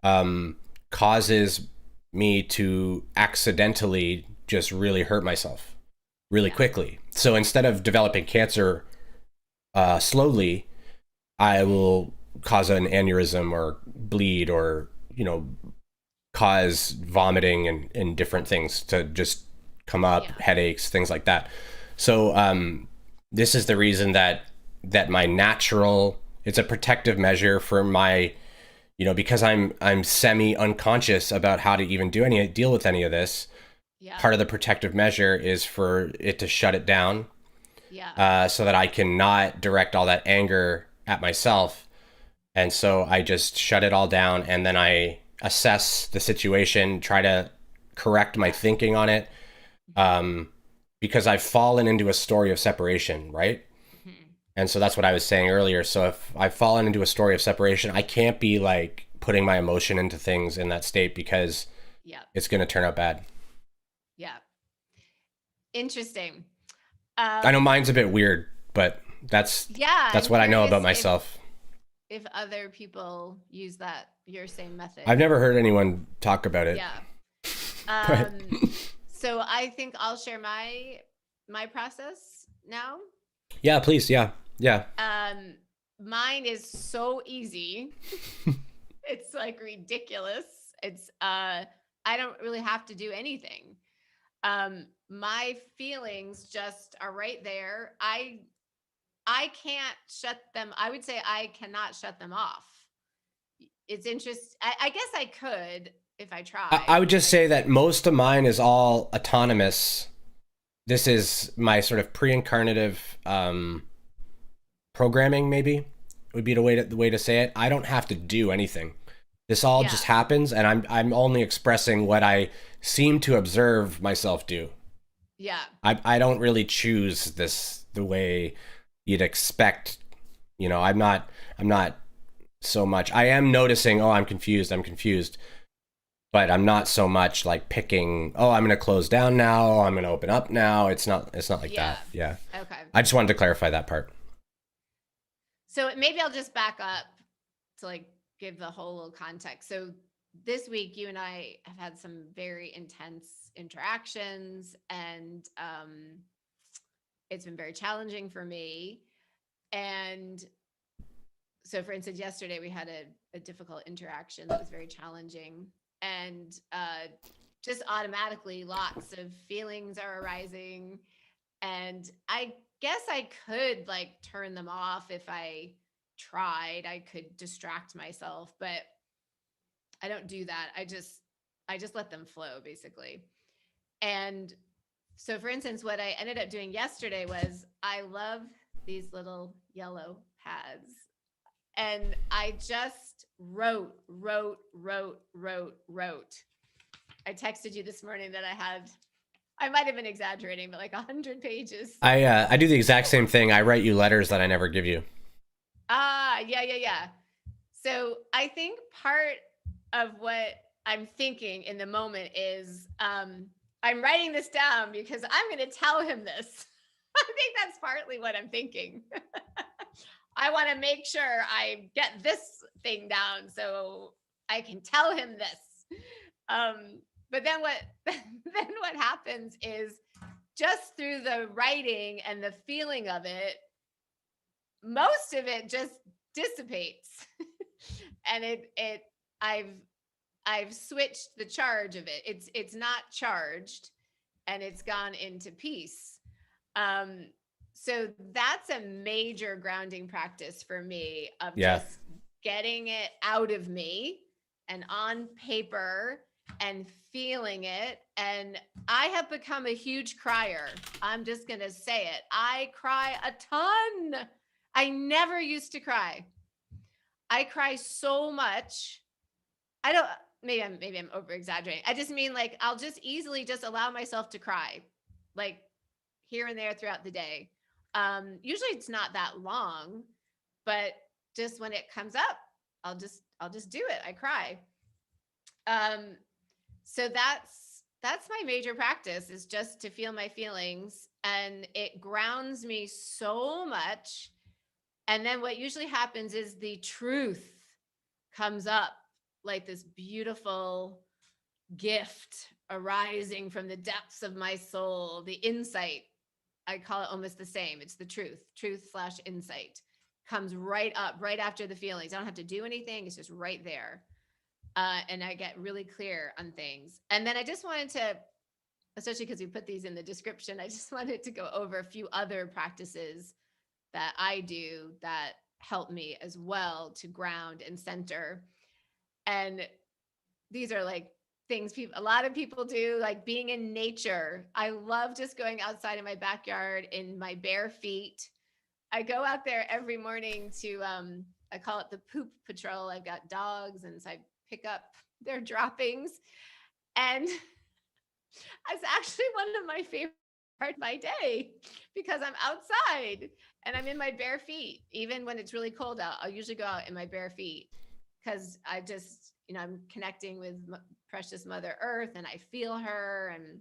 um, causes me to accidentally just really hurt myself really Yeah. quickly. So instead of developing cancer slowly, I will cause an aneurysm or bleed or, cause vomiting and different things to just come up, Yeah. headaches, things like that. So this is the reason that my natural, it's a protective measure for my, because I'm semi unconscious about how to even deal with any of this. Yeah. Part of the protective measure is for it to shut it down, Yeah. so that I can not direct all that anger at myself. And so I just shut it all down, and then I assess the situation, try to correct my Yeah. thinking on it, um, because I've fallen into a story of separation, right? Mhm. And so that's what I was saying earlier. So if I've fallen into a story of separation, I can't be like putting my emotion into things in that state, because Yeah. it's going to turn out bad. Yeah. Interesting. I know mine's a bit weird, but that's Yeah, that's I'm what I know curious about myself. if other people use that your same I've method. never heard anyone talk about it, Yeah. but So I think I'll share my process now. yeah, please, yeah, yeah, Um, Mine is so easy. It's like ridiculous. It's I don't really have to do anything. My feelings just are right there. I can't shut them. I would say I cannot shut them off. It's interest. I guess I could if I I tried. would just say that most of mine is all autonomous. This is my sort of pre-incarnative programming, maybe would be the way to say it. I don't have to do anything. This all Yeah. just happens, and I'm only expressing what I seem to observe myself do. Yeah. I don't really choose this the way you'd expect. I'm not so much. I am noticing, oh, I'm confused, but I'm not so much like picking, oh, I'm going to close down now, oh, I'm going to open up now. It's not like Yeah. that. Yeah. Okay. I just wanted to clarify that part. So maybe I'll just back up to like give the whole little context. So this week, you and I have had some very intense interactions, and it's been very challenging for me. And so, for instance, yesterday we had a difficult interaction that was very challenging, and just automatically lots of feelings are arising. And I guess I could like turn them off if I tried. I could distract myself, but I don't do that. I just let them flow basically. And so for instance, what I ended up doing yesterday was I love these little yellow pads. And I just wrote. I texted you this morning that I might have been exaggerating, but like 100 pages. I do the exact same thing. I write you letters that I never give you. Yeah. So I think part of what I'm thinking in the moment is I'm writing this down because I'm going to tell him this. I think that's partly what I'm thinking. I want to make sure I get this thing down so I can tell him this. But then what happens is just through the writing and the feeling of it, most of it just dissipates. And it I've I've switched the charge of it. It's not charged, and it's gone into peace. Um, so that's a major grounding practice for me of Yeah. just getting it out of me and on paper and feeling it. And I have become a huge crier. I'm just going to say it. I cry a ton. I never used to cry. I cry so much. I don't, maybe I'm over exaggerating. I just mean like I'll just easily just allow myself to cry, like here and there throughout the day. Usually it's not that long, but just when it comes up, I'll just do it. I cry. Um, so that's my major practice, is just to feel my feelings, and it grounds me so much. And then what usually happens is the truth comes up like this beautiful gift arising from the depths of my soul, the insight. I call it almost the same. It's the truth slash insight comes right up right after the feelings. I don't have to do anything. It's just right there. And I get really clear on things. And then I just wanted to, especially because we put these in the description, I just wanted to go over a few other practices that I do that help me as well to ground and center. And these are like things people, a lot of people do, like being in nature. I love just going outside in my backyard in my bare feet. I go out there every morning to I call it the poop patrol. I've got dogs, and so I pick up their droppings, and it's actually one of my favorite part of my day because I'm outside and I'm in my bare feet. Even when it's really cold out, I'll usually go out in my bare feet because I just, I'm connecting with precious Mother Earth, and I feel her. And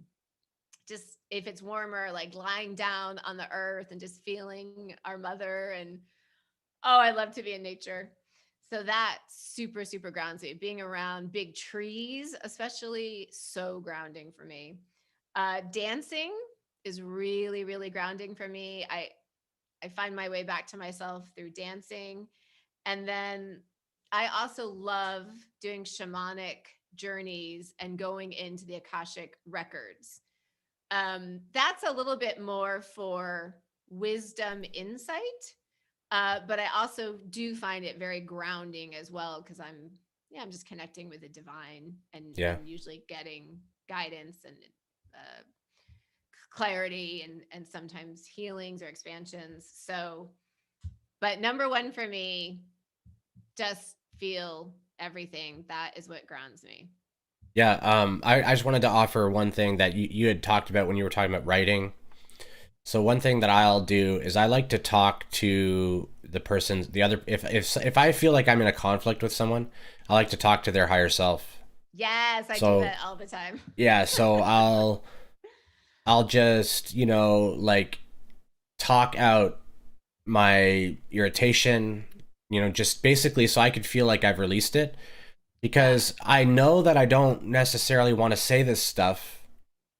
just if it's warmer, like lying down on the earth and just feeling our mother. And oh, I love to be in nature. So that super, super grounds me. Being around big trees, especially, so grounding for me. Dancing is really, really grounding for me. I find my way back to myself through dancing. And then I also love doing shamanic journeys and going into the akashic records. That's a little bit more for wisdom insight. But I also do find it very grounding as well because I'm just connecting with the divine, Yeah. and usually getting guidance and clarity, and sometimes healings or expansions. So, but number one for me, just feel everything. That is what grounds me. Yeah. I just wanted to offer one thing that you had talked about when you were talking about writing. So one thing that I'll do is I like to talk to the person, the other, if I feel like I'm in a conflict with someone, I like to talk to their higher self. Yes, I do So that all the time. yeah, so I'll just, like talk out my irritation, just basically so I could feel like I've released it, Yeah. because I know that I don't necessarily want to say this stuff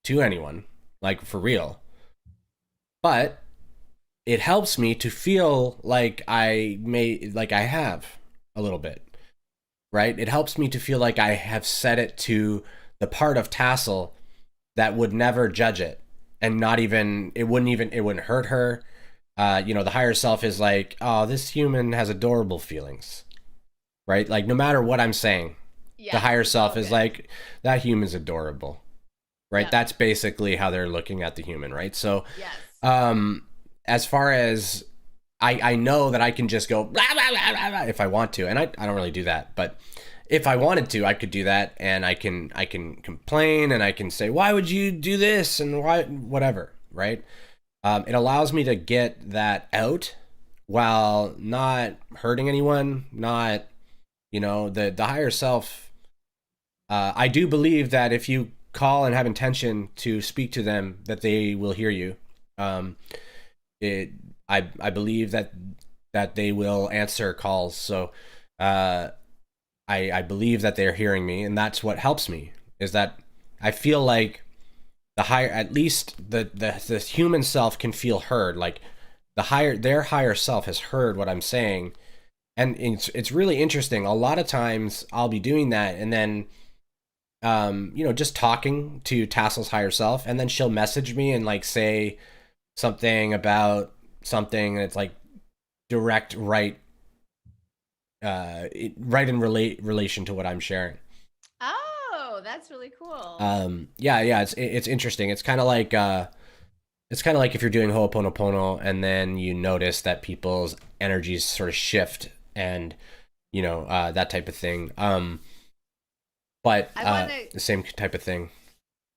to anyone, like for real. But it helps me to feel like I have a little bit, right? It helps me to feel like I have said it to the part of Tassel that would never judge it, and not even it wouldn't hurt her. The higher self is like, oh, this human has adorable feelings, right? Like no matter what I'm saying, the Yes, higher it's all self is good. like, that human's adorable, right? Yep. That's basically how they're looking at the human, right? So Yes. um as far as I know that I can just go blah, blah, blah, blah, blah, if I want to, and I don't really do that, but if I wanted to, I could do that, and I can complain, and I can say, why would you do this, and why, whatever, right? It allows me to get that out while not hurting anyone, not, the higher self. I do believe that if you call and have intention to speak to them, that they will hear you. Um, it I believe that they will answer calls. So uh, I believe that they're hearing me, and that's what helps me. Is that I feel like the higher, at least the human self can feel heard. Like their higher self has heard what I'm saying, and it's really interesting. A lot of times I'll be doing that, and then just talking to Tassel's higher self, and then she'll message me and like say something about something, and it's like direct right, right in relation to what I'm sharing. Oh, that's really cool. Yeah, it's interesting. It's kind of like if you're doing Ho'oponopono and then you notice that people's energies sort of shift, and that type of thing. But I want to, the same type of thing.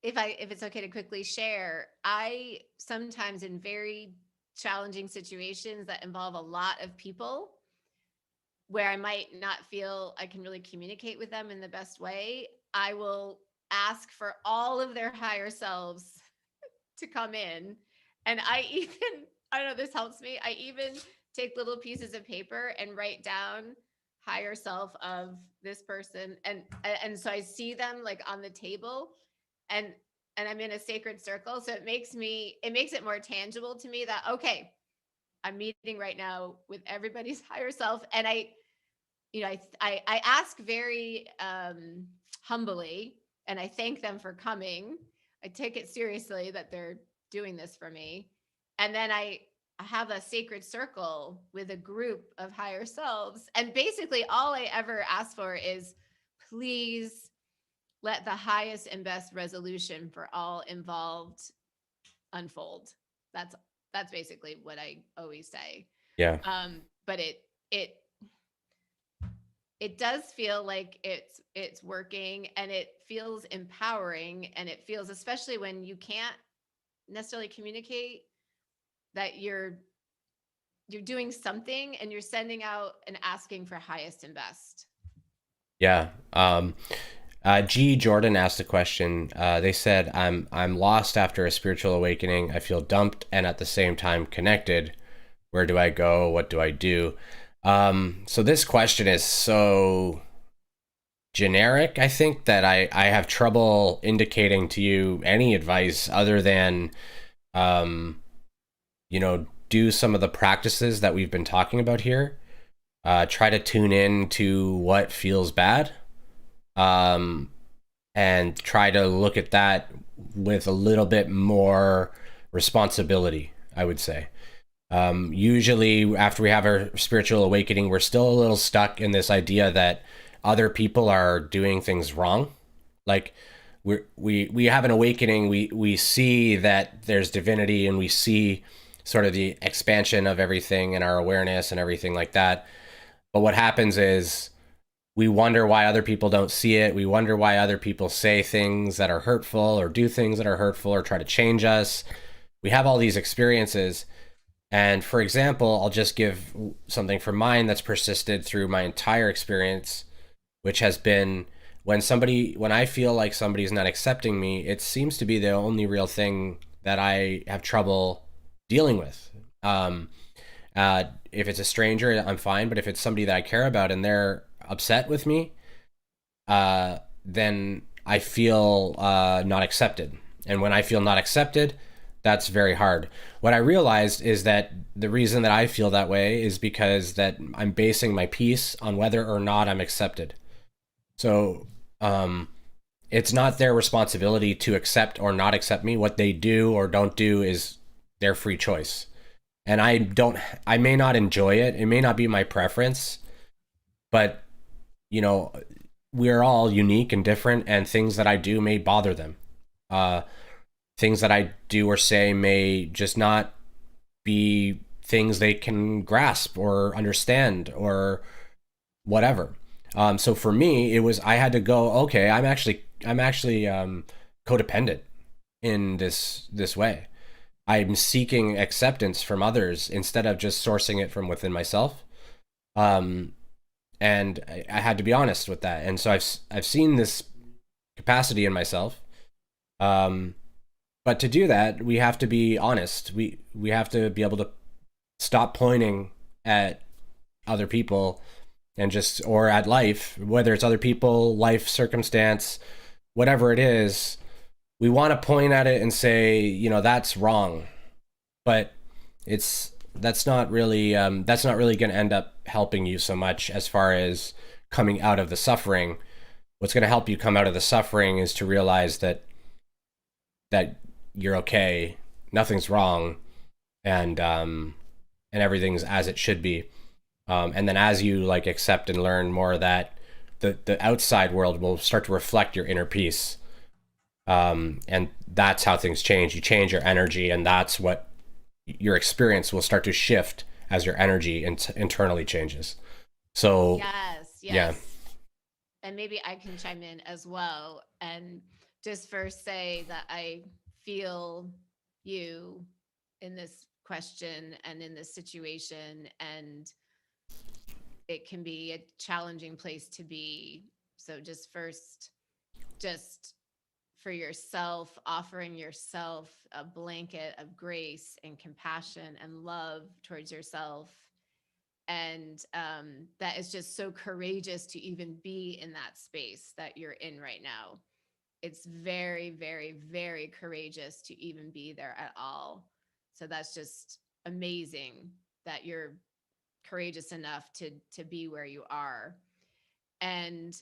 if it's okay to quickly share, I sometimes in very challenging situations that involve a lot of people where I might not feel I can really communicate with them in the best way, I will ask for all of their higher selves to come in. And I even, I don't know, this helps me. I even take little pieces of paper and write down higher self of this person. And so I see them like on the table, and I'm in a sacred circle. So it makes it more tangible to me that, okay, I'm meeting right now with everybody's higher self, and I ask very humbly, and I thank them for coming. I take it seriously that they're doing this for me, and then I have a sacred circle with a group of higher selves, and basically all I ever ask for is, please let the highest and best resolution for all involved unfold. That's that's basically what I always say. Yeah. But it it does feel like it's working, and it feels empowering, and it feels, especially when you can't necessarily communicate, that you're doing something and you're sending out and asking for highest and best. Yeah. G. Jordan asked a question. They said, I'm lost after a spiritual awakening. I feel dumped and at the same time connected. Where do I go? What do I do?" So this question is so generic, I think, that I have trouble indicating to you any advice other than, um, do some of the practices that we've been talking about here. Try to tune in to what feels bad, um, and try to look at that with a little bit more responsibility, I would say. Usually, after we have our spiritual awakening, we're still a little stuck in this idea that other people are doing things wrong. Like, we have an awakening. We see that there's divinity, and we see sort of the expansion of everything and our awareness and everything like that. But what happens is we wonder why other people don't see it. We wonder why other people say things that are hurtful or do things that are hurtful or try to change us. We have all these experiences. And for example, I'll just give something from mine that's persisted through my entire experience, which has been when I feel like somebody's not accepting me, it seems to be the only real thing that I have trouble dealing with. If it's a stranger, I'm fine. But if it's somebody that I care about and they're upset with me, then I feel not accepted. And when I feel not accepted, that's very hard. What I realized is that the reason that I feel that way is because that I'm basing my peace on whether or not I'm accepted. So it's not their responsibility to accept or not accept me. What they do or don't do is their free choice. And I may not enjoy it. It may not be my preference, but you know, we're all unique and different, and things that I do may bother them. Uh, Things that I do or say may just not be things they can grasp or understand or whatever. So for me, it was I had to go. Okay, I'm actually codependent in this way. I'm seeking acceptance from others instead of just sourcing it from within myself. Um, and I had to be honest with that. And so I've seen this capacity in myself. Um, but to do that, we have to be honest. We have to be able to stop pointing at other people and just or at life, whether it's other people, life circumstance, whatever it is. We want to point at it and say, that's wrong, but that's not really going to end up helping you so much as far as coming out of the suffering. What's going to help you come out of the suffering is to realize that you're okay, nothing's wrong, and everything's as it should be. And then as you like accept and learn more of that, the outside world will start to reflect your inner peace. And that's how things change. You change your energy, and that's what your experience will start to shift as your energy internally changes. So Yes, yeah. yes. And maybe I can chime in as well, and just first say that I feel you in this question and in this situation, and it can be a challenging place to be. So just first, just for yourself, offering yourself a blanket of grace and compassion and love towards yourself. And that is just so courageous to even be in that space that you're in right now. It's very, very, very courageous to even be there at all. So that's just amazing. that you're courageous enough to be where you are, and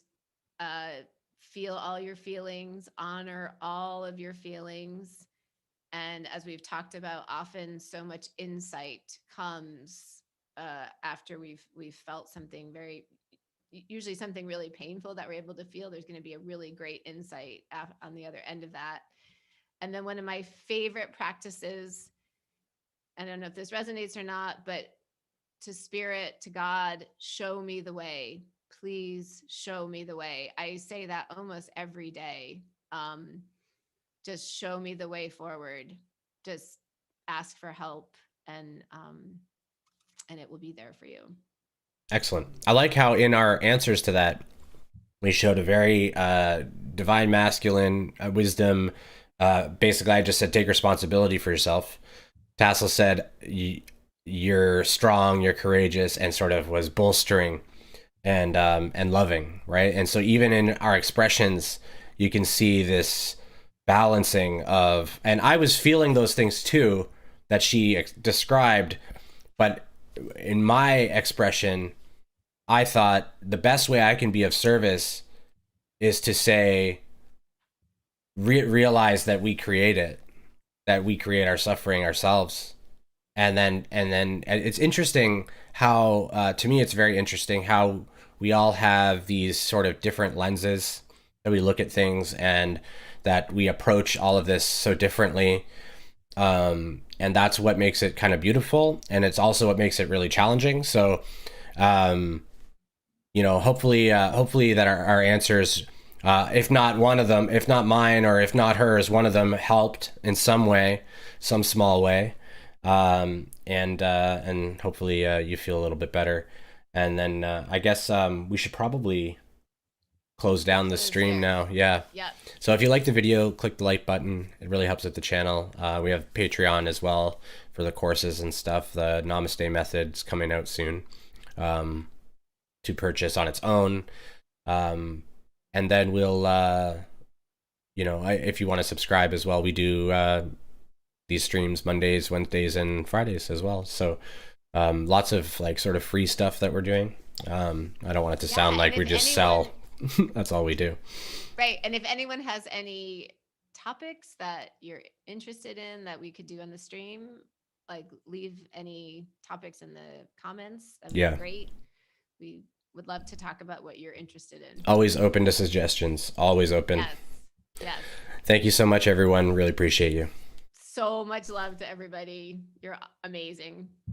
feel all your feelings, honor all of your feelings. And as we've talked about, often so much insight comes after we've felt something very, usually something really painful that we're able to feel. There's going to be a really great insight on the other end of that. And then one of my favorite practices, I don't know if this resonates or not, but to spirit, to God, show me the way. Please show me the way. I say that almost every day. Just show me the way forward. Just ask for help, and it will be there for you. Excellent. I like how in our answers to that, we showed a very divine masculine wisdom. Basically, I just said take responsibility for yourself. Tassel said you're strong, you're courageous, and sort of was bolstering and loving, right? And so even in our expressions, you can see this balancing of, and I was feeling those things too that she described, but in my expression, I thought the best way I can be of service is to say, realize that we create it, that we create our suffering ourselves. And then it's interesting how, to me, it's very interesting how we all have these sort of different lenses that we look at things, and that we approach all of this so differently. And that's what makes it kind of beautiful. And it's also what makes it really challenging. So, hopefully that our answers, if not one of them, if not mine, or if not hers, one of them helped in some way, some small way. And hopefully you feel a little bit better. And then I guess we should probably close down the stream now. Yeah. So if you like the video, click the like button. It really helps with the channel. We have Patreon as well for the courses and stuff. The Namaste method's coming out soon to purchase on its own. And then we'll, if you want to subscribe as well, we do these streams Mondays, Wednesdays, and Fridays as well. So lots of like sort of free stuff that we're doing. I don't want it to sound like we just sell. That's all we do. Right. And if anyone has any topics that you're interested in that we could do on the stream, like leave any topics in the comments. That'd be great. We would love to talk about what you're interested in. Always open to suggestions. Always open. Yes. Thank you so much, everyone. Really appreciate you. So much love to everybody. You're amazing.